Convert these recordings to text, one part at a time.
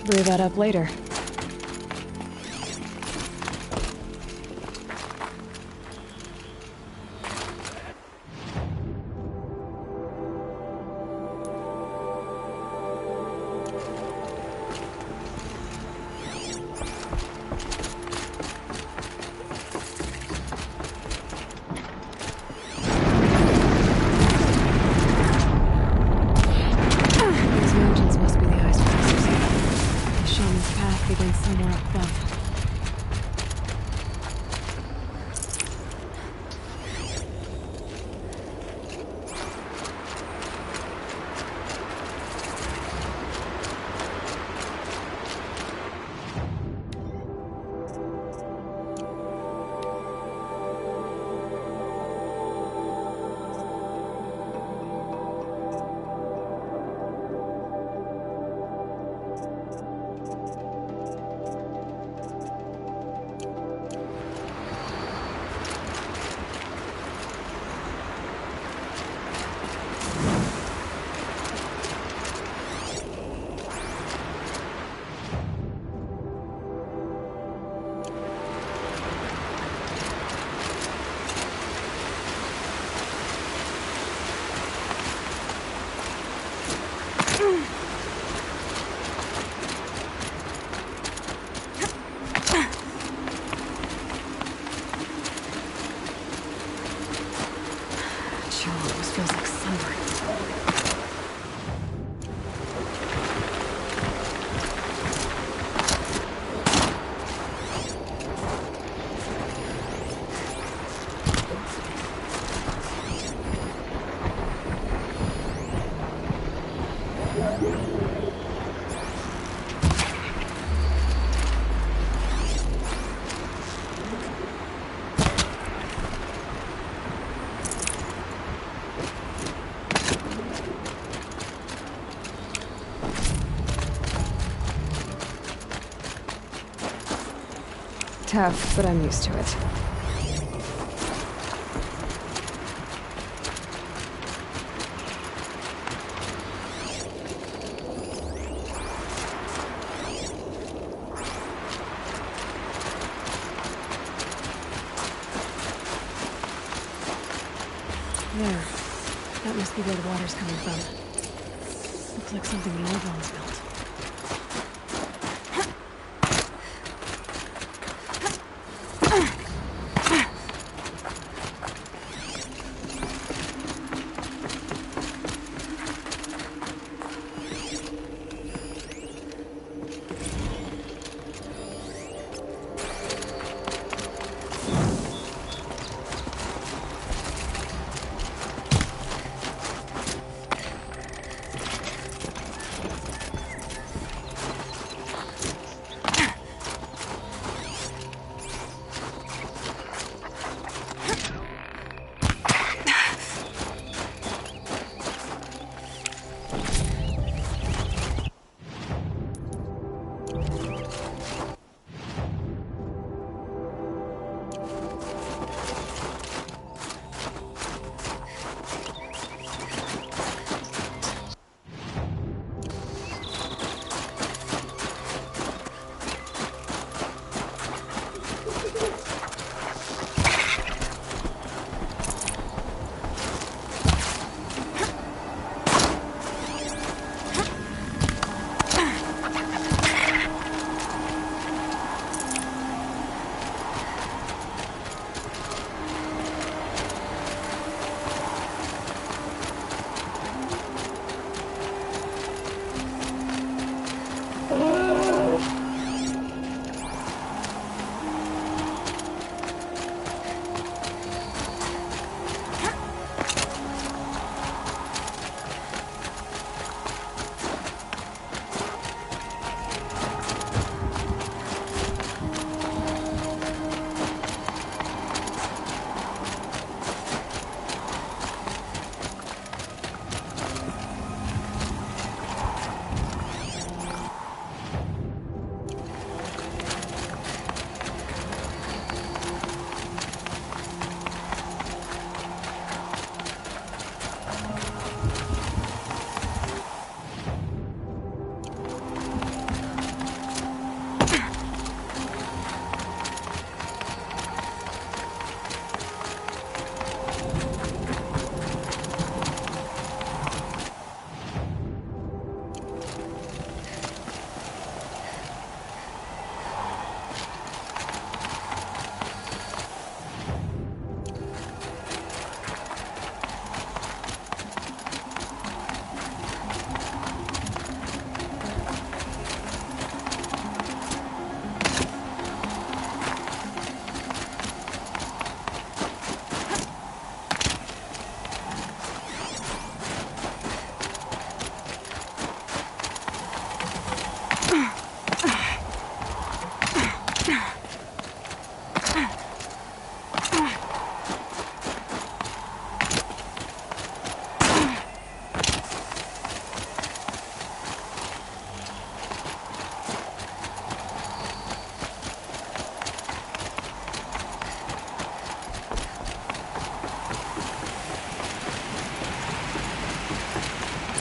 Brew that up later. These mountains must be the ice rises. The shaman's path begins somewhere up above. Chill, almost feels like sunburn. Tough, but I'm used to it. There. That must be where the water's coming from. Looks like something the old ones built.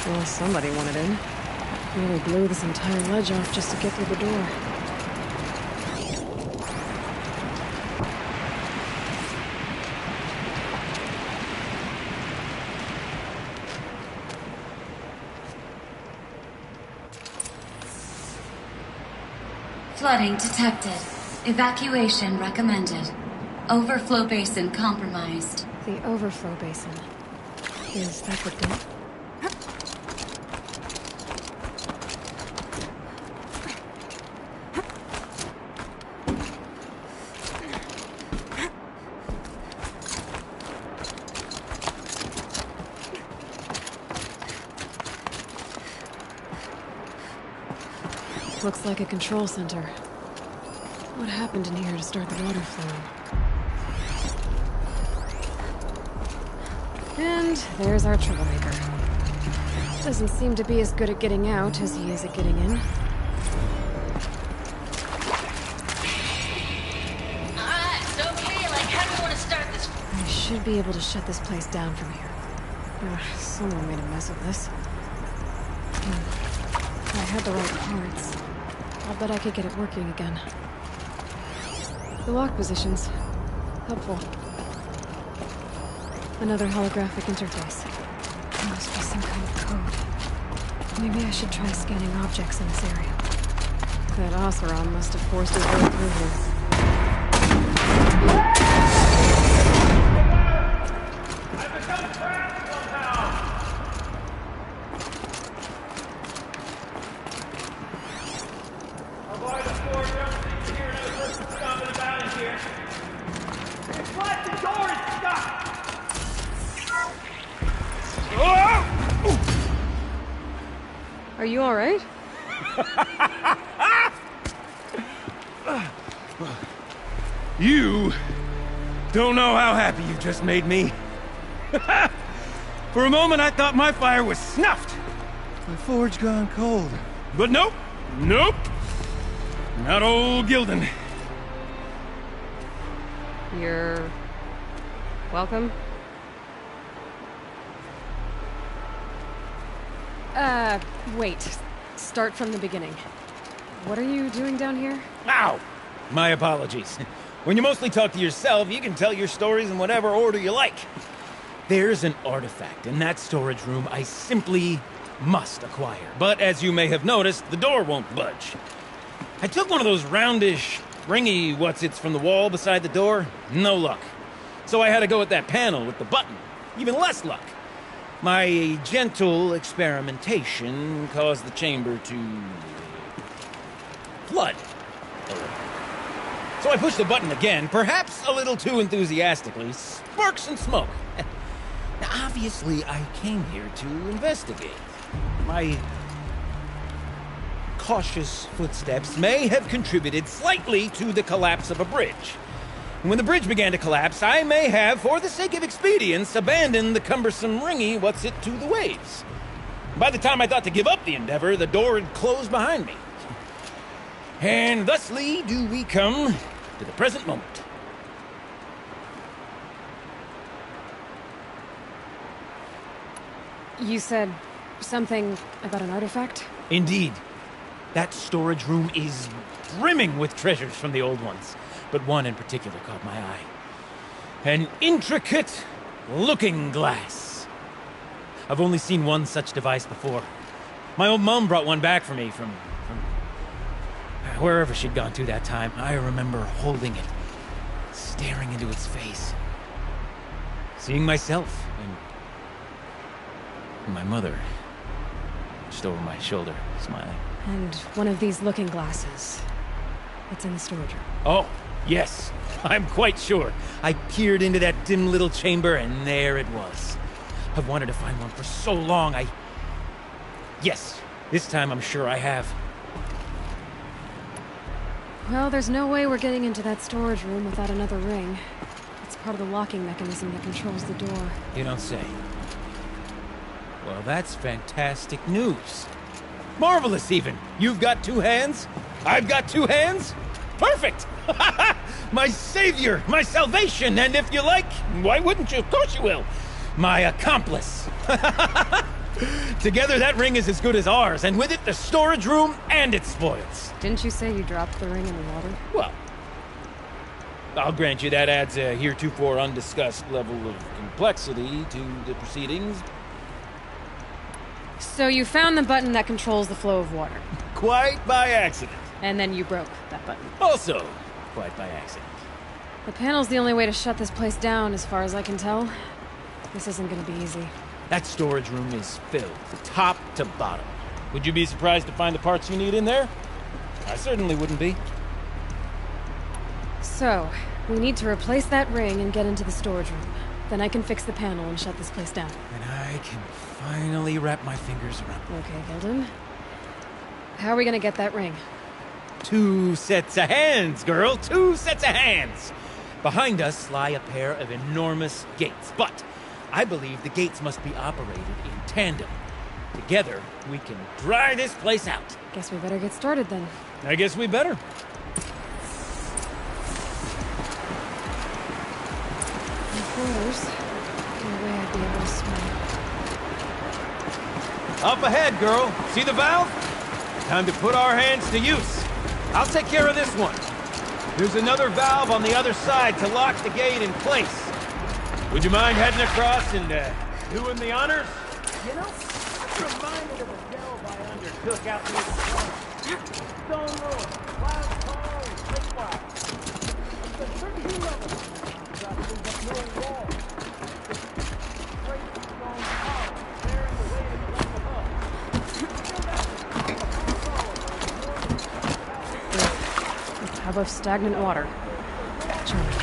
Well, somebody wanted in. Really blew this entire ledge off just to get through the door. Flooding detected. Evacuation recommended. Overflow basin compromised. The overflow basin. Is that the dip? Looks like a control center. What happened in here to start the water flowing? And there's our troublemaker. Doesn't seem to be as good at getting out as he is at getting in. It's okay, like, how do you want to start this? I should be able to shut this place down from here. Someone made a mess of this. If I had the right parts, I'll bet I could get it working again. The lock positions. Helpful. Another holographic interface. There must be some kind of code. Maybe I should try scanning objects in this area. That Oseram must have forced his way through here. Are you all right? You don't know how happy you just made me. For a moment, I thought my fire was snuffed. My forge gone cold. But nope. Nope. Not old Gildan. You're... welcome? Wait. Start from the beginning. What are you doing down here? Ow! My apologies. When you mostly talk to yourself, you can tell your stories in whatever order you like. There's an artifact in that storage room I simply must acquire. But as you may have noticed, the door won't budge. I took one of those roundish, ringy what's-its from the wall beside the door. No luck. So I had to go with that panel with the button. Even less luck. My gentle experimentation caused the chamber to... flood. So I pushed the button again, perhaps a little too enthusiastically. Sparks and smoke. Now, obviously, I came here to investigate. My cautious footsteps may have contributed slightly to the collapse of a bridge. And when the bridge began to collapse, I may have, for the sake of expedience, abandoned the cumbersome ringy what's-it to the waves. By the time I thought to give up the endeavor, the door had closed behind me. And thusly do we come to the present moment. You said something about an artifact? Indeed. That storage room is brimming with treasures from the old ones, but one in particular caught my eye. An intricate looking glass. I've only seen one such device before. My old mum brought one back for me from wherever she'd gone to that time. I remember holding it, staring into its face, seeing myself and my mother just over my shoulder, smiling. And one of these looking glasses. It's in the storage room. Oh, yes. I'm quite sure. I peered into that dim little chamber, and there it was. I've wanted to find one for so long, Yes, this time I'm sure I have. Well, there's no way we're getting into that storage room without another ring. It's part of the locking mechanism that controls the door. You don't say. Well, that's fantastic news. Marvelous, even. You've got two hands. I've got two hands. Perfect! My savior, my salvation, and if you like, why wouldn't you? Of course you will. My accomplice. Together, that ring is as good as ours, and with it, the storage room and its spoils. Didn't you say you dropped the ring in the water? Well, I'll grant you that adds a heretofore undiscussed level of complexity to the proceedings. So you found the button that controls the flow of water. Quite by accident. And then you broke that button. Also, quite by accident. The panel's the only way to shut this place down, as far as I can tell. This isn't gonna be easy. That storage room is filled, top to bottom. Would you be surprised to find the parts you need in there? I certainly wouldn't be. So, we need to replace that ring and get into the storage room. Then I can fix the panel and shut this place down. And I can finally wrap my fingers around it. Okay, Gilden. How are we gonna get that ring? 2 sets of hands, girl! 2 sets of hands! Behind us lie a pair of enormous gates, but I believe the gates must be operated in tandem. Together, we can dry this place out. Guess we better get started then. I guess we better. Quarters. No way I'd be able to swim. Up ahead, girl. See the valve? Time to put our hands to use. I'll take care of this one. There's another valve on the other side to lock the gate in place. Would you mind heading across and doing the honors? You know, I'm reminded of a delve I undertook out near the front. Stone Road, Wild Call, and Cliffwise. The 13 levels. Got things up no wall. Straight stone column, bearing the weight of the left above. How about stagnant water? Charming.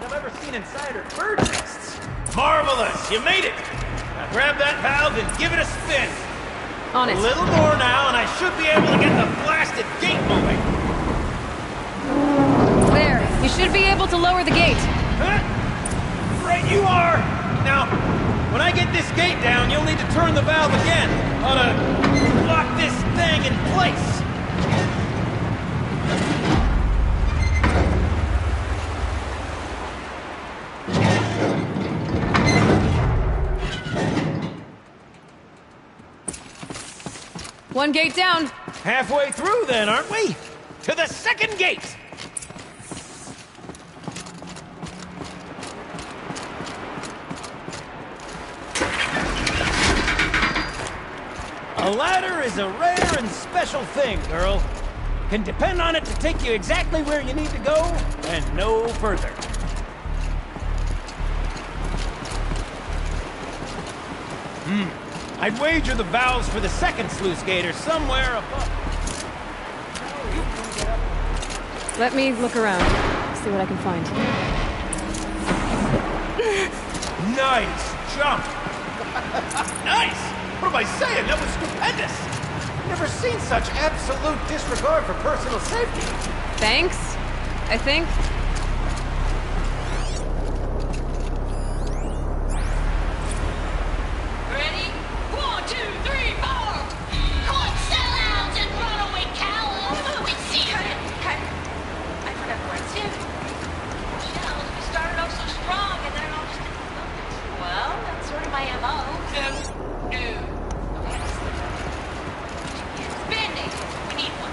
I've ever seen inside are bird nests. Marvelous! You made it! Now grab that valve and give it a spin. On it. A little more now, and I should be able to get the blasted gate moving. There. You should be able to lower the gate. Huh? Right you are! Now, when I get this gate down, you'll need to turn the valve again. Ought to lock this thing in place. One gate down. Halfway through then, aren't we? To the second gate! A ladder is a rare and special thing, girl. Can depend on it to take you exactly where you need to go, and no further. I'd wager the valves for the second sluice gate are somewhere above. Let me look around. See what I can find. Nice jump! Nice! What am I saying? That was stupendous! Never seen such absolute disregard for personal safety. Thanks, I think. Ready? 1, 2, 3, 4! Come on, sell out and run away, cowards! Wait, see her! I forgot the words. Shells, we started off so strong and then it all just didn't focus. Well, that's sort of my MO. No. Band-aid. We need one.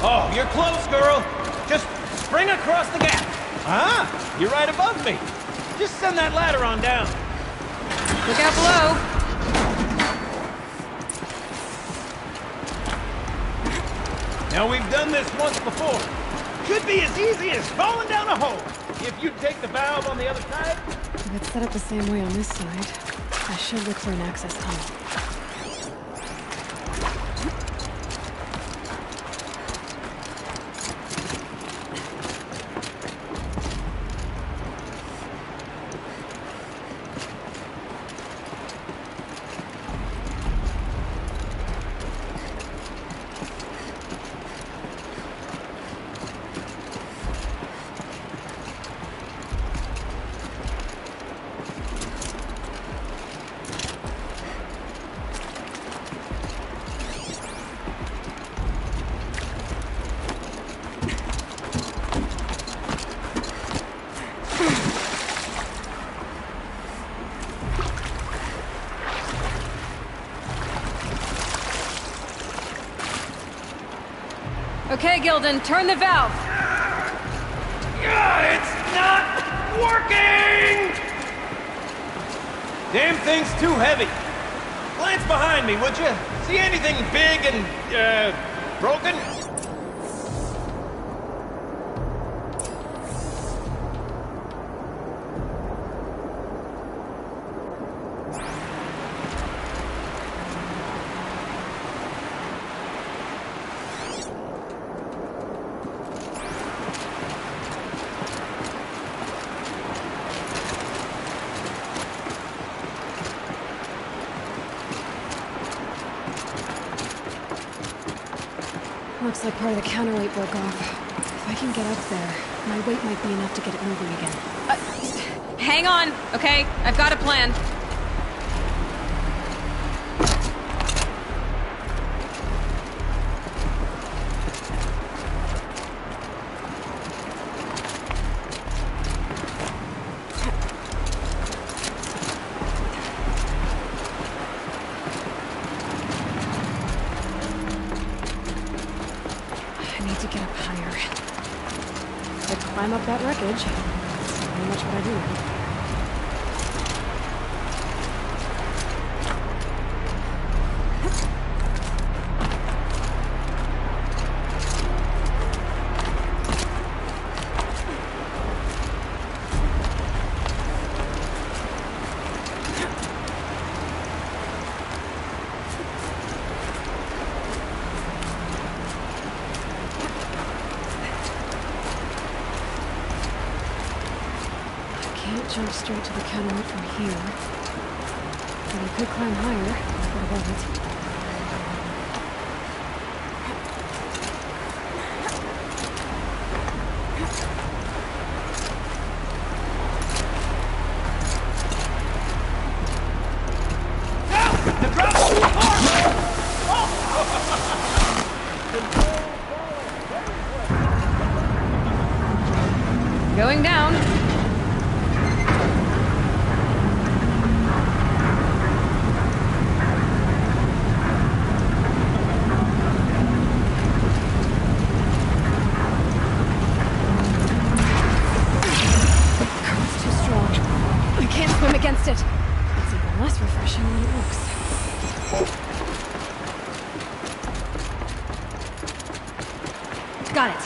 Oh, you're close, girl. Just spring across the gap. Ah, you're right above me. Just send that ladder on down. Look out below. Now, we've done this once before. Could be as easy as falling down a hole. If you take the valve on the other side. If it's set up the same way on this side, I should look for an access tunnel. Okay, Gilden, turn the valve. It's not working! Damn thing's too heavy. Glance behind me, would you? See anything big and, broken? Looks like part of the counterweight broke off. If I can get up there, my weight might be enough to get it moving again. Hang on, okay? I've got a plan. Climb up that wreckage. That's pretty much what I do. Jump straight to the counterweight from here. But I could climb higher, but above it. The drop's too hard! Going down. Against it. It's even less refreshing than it looks. Got it.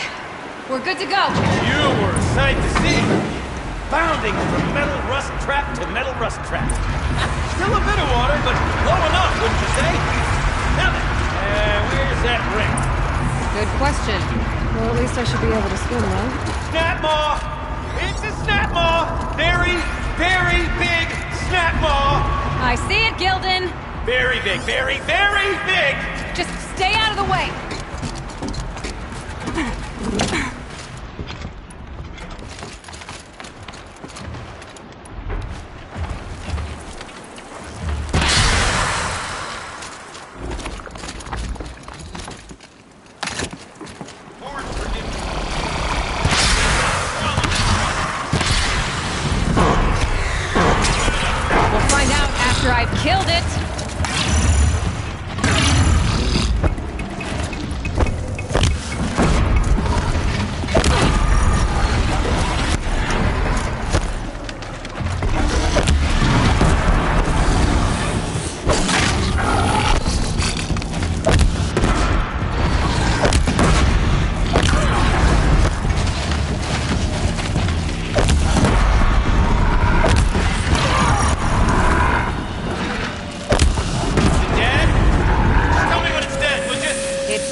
We're good to go. You were a sight to see. Bounding from metal rust trap to metal rust trap. Still a bit of water, but low enough, wouldn't you say? Now then, where's that ring? Good question. Well, at least I should be able to swim, though. Snap maw! It's a snap maw! Very, very big snap maw! I see it, Gilden! Very big, very, very big! Just stay out of the way! I've killed it!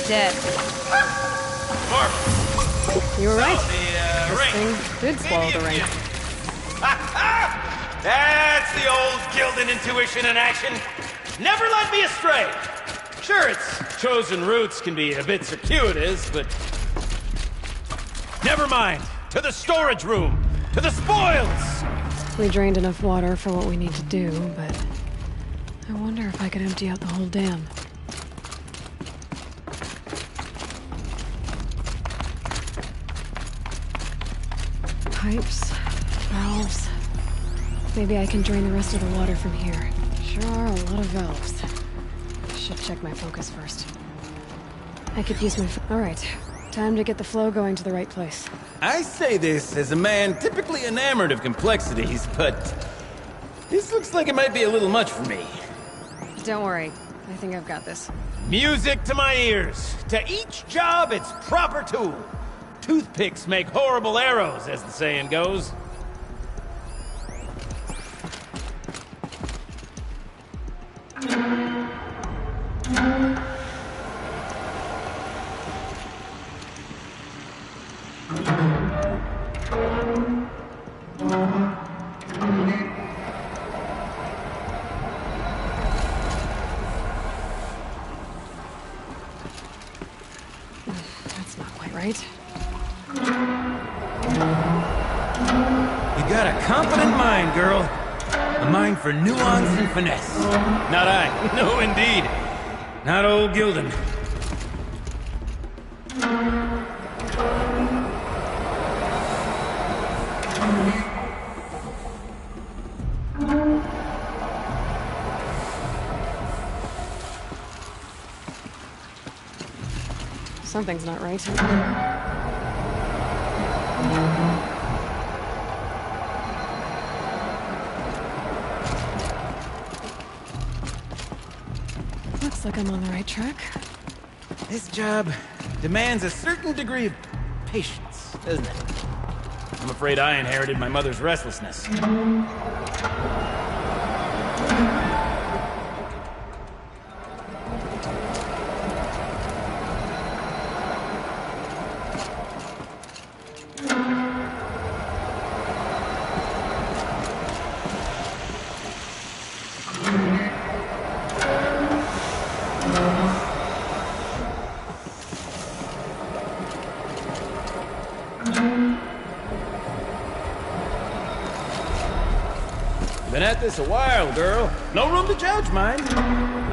Dead. Marvelous. You were right. So the ring did swallow the ring. That's the old Gilden intuition in action. Never led me astray. Sure, its chosen routes can be a bit circuitous, but... Never mind. To the storage room. To the spoils! We drained enough water for what we need to do, but... I wonder if I could empty out the whole dam. Pipes, valves. Maybe I can drain the rest of the water from here. Sure are a lot of valves. Should check my focus first. I could use my... Alright. Time to get the flow going to the right place. I say this as a man typically enamored of complexities, but this looks like it might be a little much for me. Don't worry. I think I've got this. Music to my ears. To each job, its proper tool. Toothpicks make horrible arrows, as the saying goes. That's not quite right. You got a confident mind, girl. A mind for nuance and finesse. Not I. No, indeed. Not old Gildan. Something's not right. Looks like I'm on the right track. This job demands a certain degree of patience, doesn't it? I'm afraid I inherited my mother's restlessness. Been at this a while, girl. No room to judge, mind.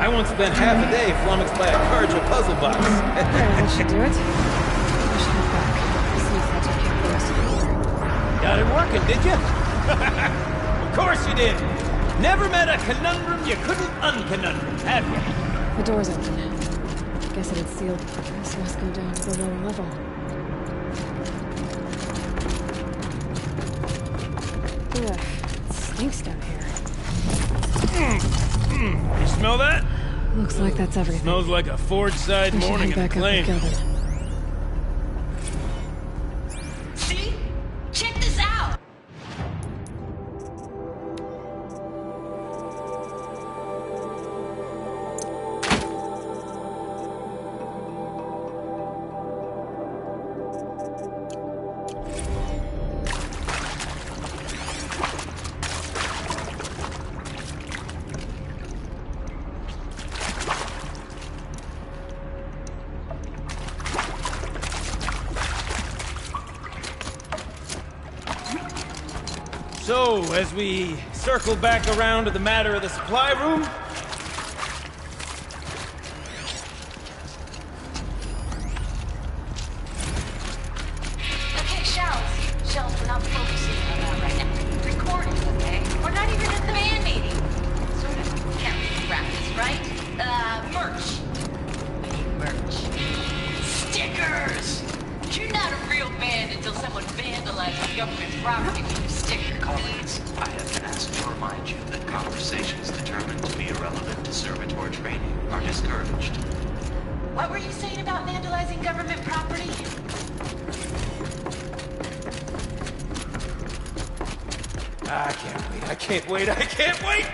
I once spent half a day flummoxed by a Carja puzzle box. Yeah, that should do it. I should head back. See if that took care of the rest of the order. Got it working, did you? Of course you did. Never met a conundrum you couldn't unconundrum, have you? The door's open. Guess it had sealed. This must go down to the lower level. Ugh, it stinks down here. You smell that? Looks like that's everything. Smells like a forge side We should morning head in a back up claim. with Gildan. See? Check this out! So, as we circle back around to the matter of the supply room, Okay, Shells. Shells, we're not focusing on that right now. Recording, okay? We're not even at the band meeting. Sort of camping practice, right? Merch. We need merch. Stickers! You're not a real band until someone vandalizes government property with your sticker cards. I have been asked to remind you that conversations determined to be irrelevant to servitor training are discouraged. What were you saying about vandalizing government property? I can't wait, I can't wait, I can't wait!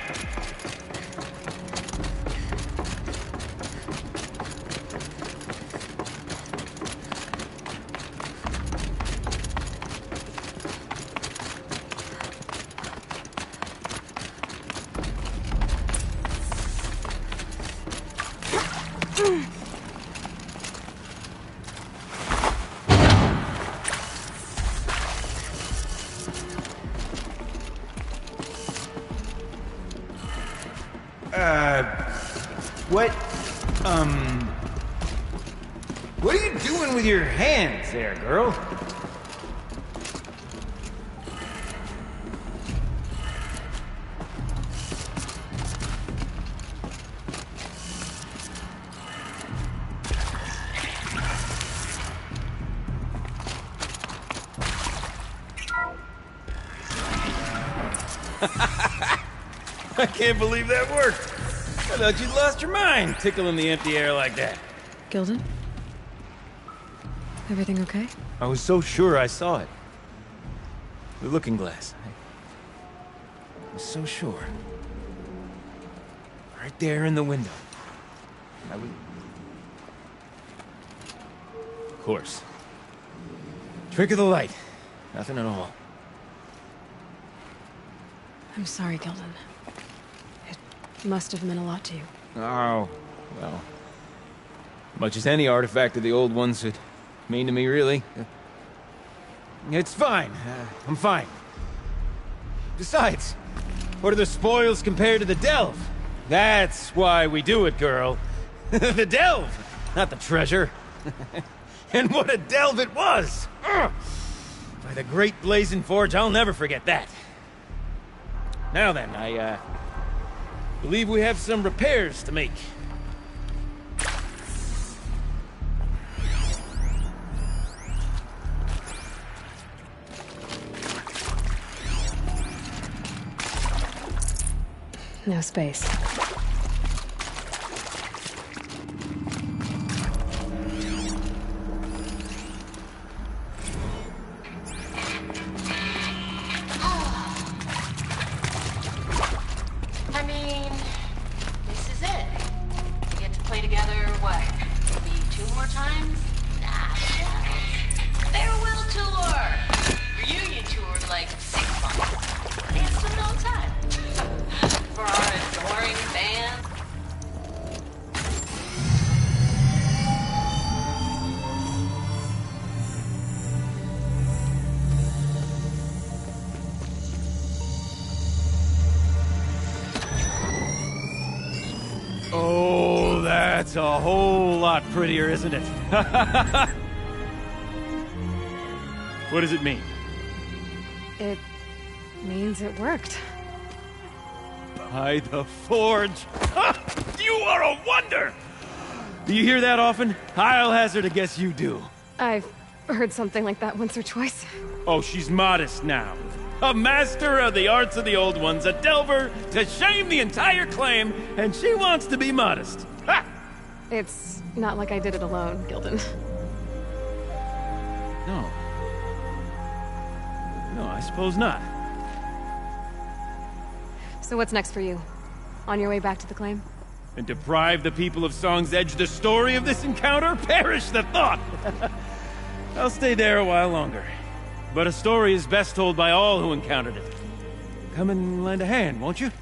What are you doing with your hands there, girl? I can't believe that worked. I thought you'd lost your mind, tickling the empty air like that. Gilden? Everything okay? I was so sure I saw it. The looking glass. I was so sure. Right there in the window. I was... Of course. Trick of the light. Nothing at all. I'm sorry, Gilden. It must have meant a lot to you. Oh, well. Much as any artifact of the old ones would mean to me, really. It's fine. I'm fine. Besides, what are the spoils compared to the delve? That's why we do it, girl. The delve, not the treasure. And what a delve it was! Ugh. By the great Blazing Forge, I'll never forget that. Now then, I believe we have some repairs to make. No space. I mean, this is it. We get to play together, what? Maybe 2 more times? Nah, shucks. Farewell tour! Reunion tour like 6 months. It's still no time. For our adoring fans. Oh, that's a whole lot prettier, isn't it? What does it mean? It means it worked. By the Forge! You are a wonder! Do you hear that often? I'll hazard a guess you do. I've heard something like that once or twice. Oh, she's modest now. A master of the arts of the old ones, a delver to shame the entire claim, and she wants to be modest. Ha! It's not like I did it alone, Gilden. No. No, I suppose not. So what's next for you? On your way back to the claim? And deprive the people of Song's Edge the story of this encounter? Perish the thought! I'll stay there a while longer. But a story is best told by all who encountered it. Come and lend a hand, won't you?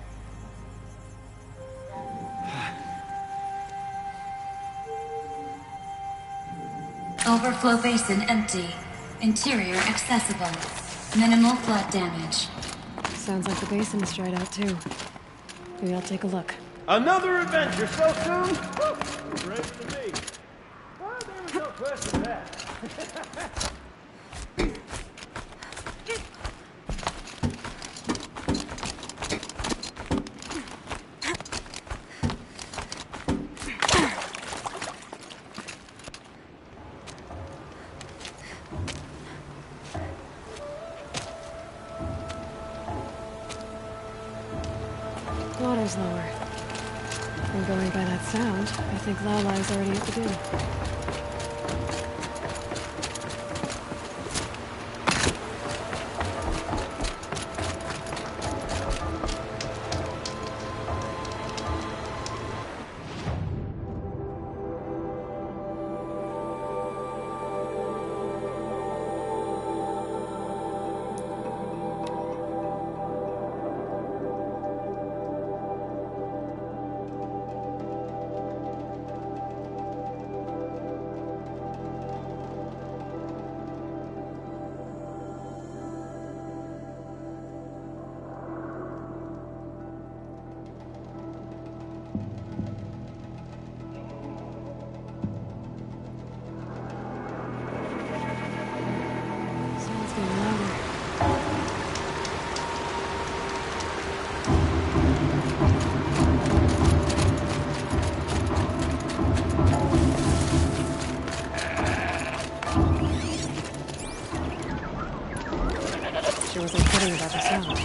Overflow basin empty. Interior accessible. Minimal flood damage. Sounds like the basin is dried out too. Maybe I'll take a look. Another adventure so soon? Great to me. Well, there was no question of that. Water's lower. And going by that sound, I think Lala's already at the gate. Sounds getting louder. She wasn't kidding about the sound.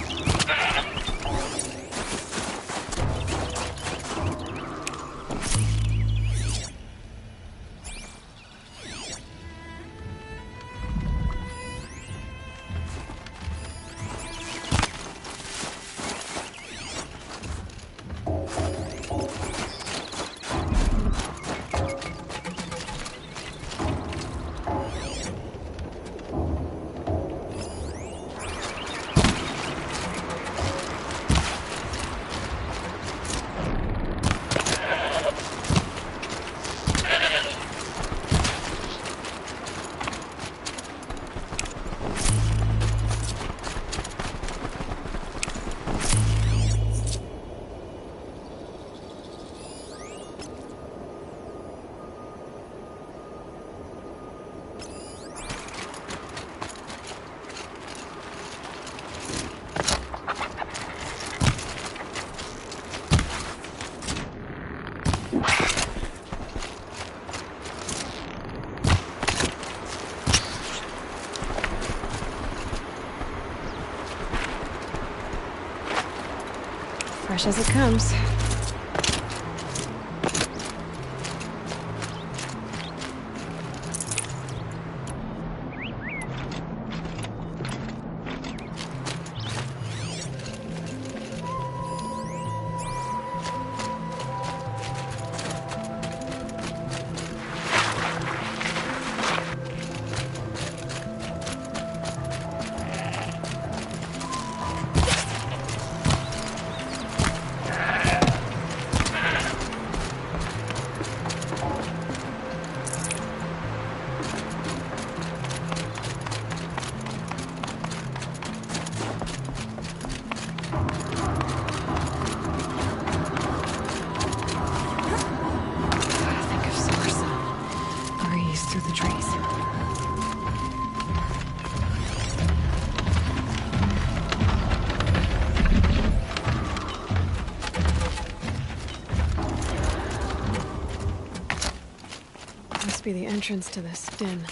Fresh as it comes. Think of summer sun. Breeze through the trees. Must be the entrance to this den.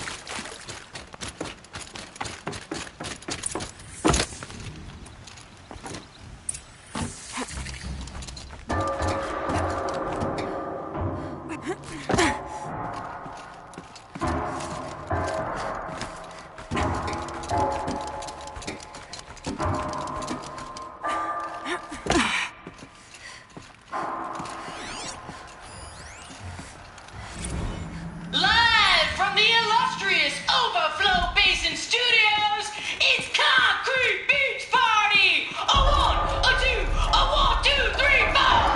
Live from the illustrious Overflow Basin Studios, it's Concrete Beach Party! A one, a two, a 1, 2, 3, 4!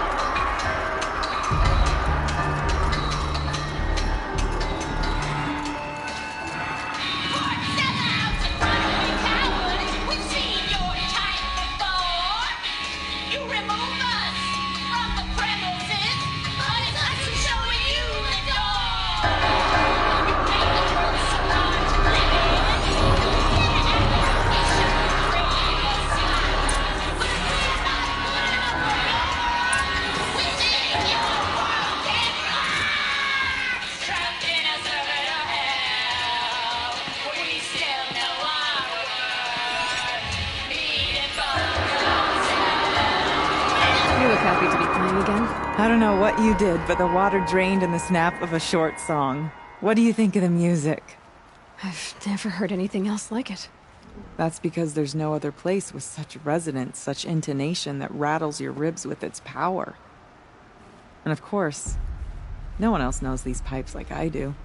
For sellouts and runaway cowards, we've seen your type before. You remove us from the premises, but it's us who's showing you the door. You make the world so hard to live in. We should bring you a seat, but we're not good enough for more. We think your world can rock. Trapped in a circuit of hell, we still know our worth. Needing for You look happy to be playing again. I don't know what you did, but the water drained in the snap of a short song. What do you think of the music? I've never heard anything else like it. That's because there's no other place with such resonance, such intonation that rattles your ribs with its power. And of course, no one else knows these pipes like I do.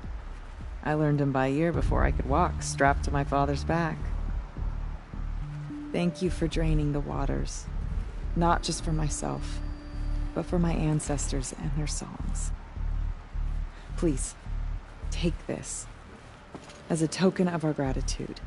I learned them by ear before I could walk, strapped to my father's back. Thank you for draining the waters. Not just for myself, but for my ancestors and their songs. Please, take this as a token of our gratitude.